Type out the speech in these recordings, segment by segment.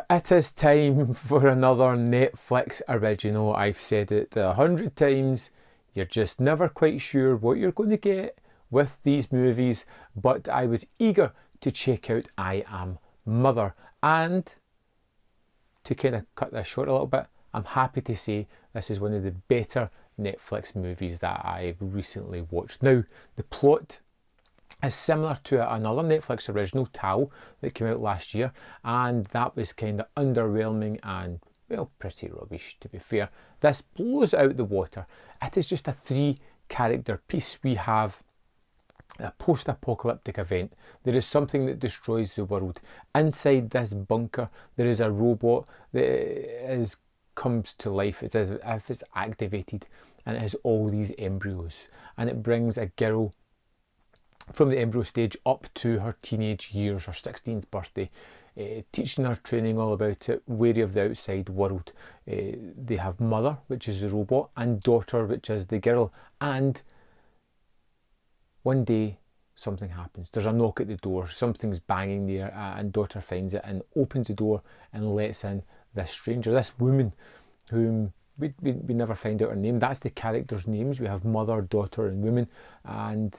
It is time for another Netflix original. I've said it 100 times. You're just never quite sure what you're going to get with these movies, but I was eager to check out I Am Mother. And to kind of cut this short a little bit, I'm happy to say this is one of the better Netflix movies that I've recently watched. Now, the plot is similar to another Netflix original, Tao, that came out last year, and that was kind of underwhelming and, well, pretty rubbish, to be fair. This blows out the water. It is just a 3-character piece. We have a post-apocalyptic event. There is something that destroys the world. Inside this bunker, there is a robot that comes to life. It's as if it's activated, and it has all these embryos, and it brings a girl from the embryo stage up to her teenage years, her 16th birthday, teaching her, training all about it, wary of the outside world. They have mother, which is the robot, and daughter, which is the girl. And one day something happens. There's a knock at the door, something's banging there, and daughter finds it and opens the door and lets in this stranger, this woman whom we never find out her name. That's the characters' names. We have mother, daughter, and woman, and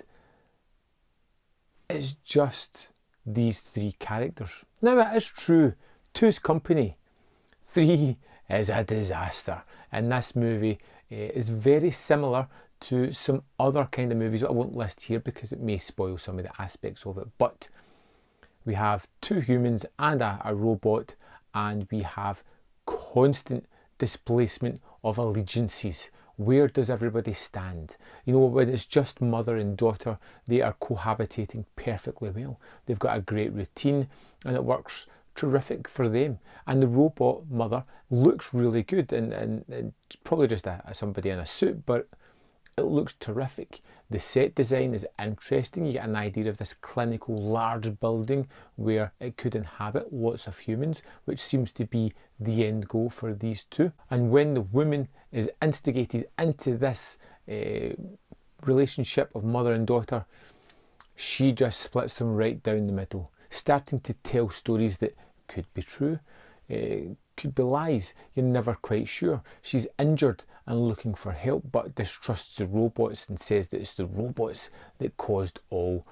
it's just these 3 characters. Now, it is true, 2's company, 3 is a disaster. And this movie is very similar to some other kind of movies that I won't list here because it may spoil some of the aspects of it. But we have 2 humans and a robot, and we have constant displacement of allegiances. Where does everybody stand? You know, when it's just mother and daughter, they are cohabitating perfectly well. They've got a great routine and it works terrific for them. And the robot mother looks really good, and it's probably just somebody in a suit, but it looks terrific. The set design is interesting. You get an idea of this clinical large building where it could inhabit lots of humans, which seems to be the end goal for these 2. And when the woman is instigated into this relationship of mother and daughter, she just splits them right down the middle, starting to tell stories that could be true, could be lies. You're never quite sure. She's injured and looking for help, but distrusts the robots and says that it's the robots that caused all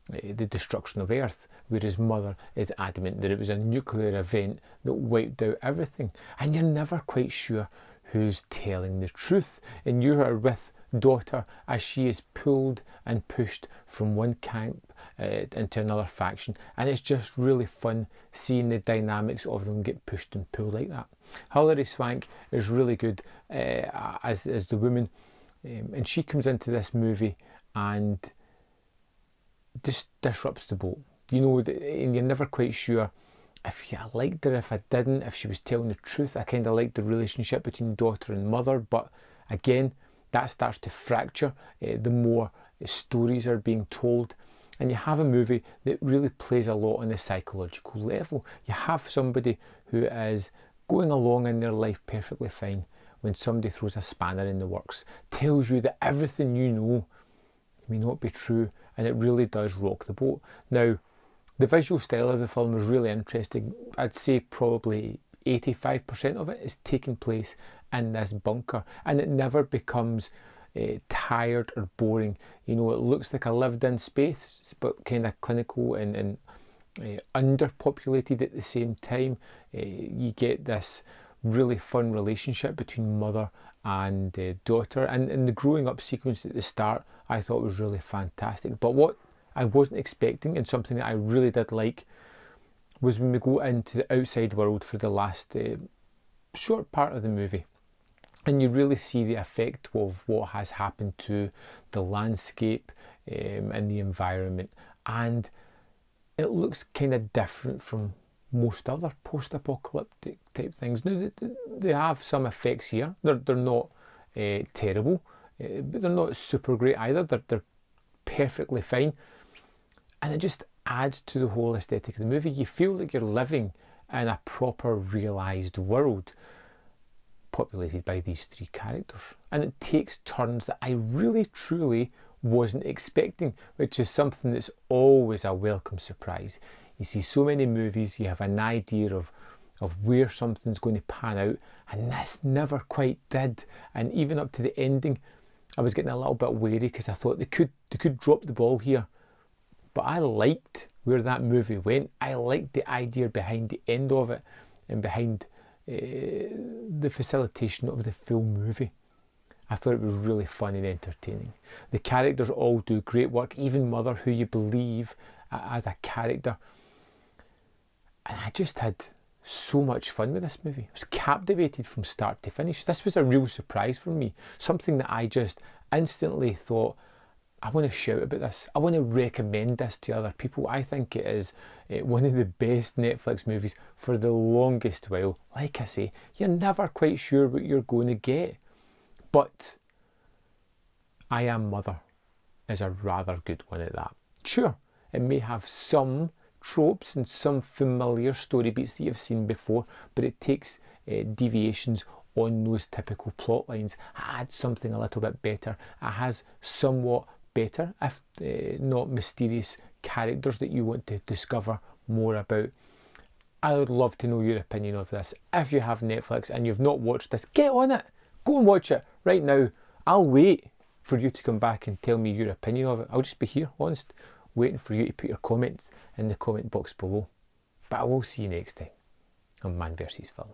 the destruction of Earth, whereas mother is adamant that it was a nuclear event that wiped out everything. And you're never quite sure who's telling the truth. And you are with daughter as she is pulled and pushed from one camp into another faction, and it's just really fun seeing the dynamics of them get pushed and pulled like that. Hilary Swank is really good as the woman, and she comes into this movie and just disrupts the boat. You know, and you're never quite sure if I liked her, if I didn't, if she was telling the truth. I kind of liked the relationship between daughter and mother, but again, that starts to fracture the more stories are being told. And you have a movie that really plays a lot on the psychological level. You have somebody who is going along in their life perfectly fine when somebody throws a spanner in the works, tells you that everything you know may not be true, and it really does rock the boat. Now, the visual style of the film is really interesting. I'd say probably 85% of it is taking place in this bunker, and it never becomes tired or boring. You know, it looks like a lived-in space, but kind of clinical and underpopulated at the same time. You get this really fun relationship between mother and daughter, and the growing up sequence at the start I thought was really fantastic. But what I wasn't expecting, and something that I really did like, was when we go into the outside world for the last short part of the movie, and you really see the effect of what has happened to the landscape and the environment, and it looks kind of different from most other post-apocalyptic type things. Now, they have some effects here. They're not terrible, but they're not super great either. They're perfectly fine, and it just adds to the whole aesthetic of the movie. You feel like you're living in a proper realised world populated by these 3 characters, and it takes turns that I really truly wasn't expecting, which is something that's always a welcome surprise. You see so many movies, you have an idea of of where something's going to pan out, and this never quite did. And even up to the ending, I was getting a little bit wary because I thought they could drop the ball here. But I liked where that movie went. I liked the idea behind the end of it and behind the facilitation of the full movie. I thought it was really fun and entertaining. The characters all do great work, even Mother, who you believe as a character. And I just had so much fun with this movie. I was captivated from start to finish. This was a real surprise for me. Something that I just instantly thought, I want to shout about this. I want to recommend this to other people. I think it is one of the best Netflix movies for the longest while. Like I say, you're never quite sure what you're going to get. But I Am Mother is a rather good one at that. Sure, it may have some tropes and some familiar story beats that you've seen before, but it takes deviations on those typical plot lines, adds something a little bit better. It has somewhat better, if not mysterious, characters that you want to discover more about. I would love to know your opinion of this. If you have Netflix and you've not watched this, get on it. Go and watch it right now. I'll wait for you to come back and tell me your opinion of it. I'll just be here, honest, waiting for you to put your comments in the comment box below. But I will see you next time on Man vs Film.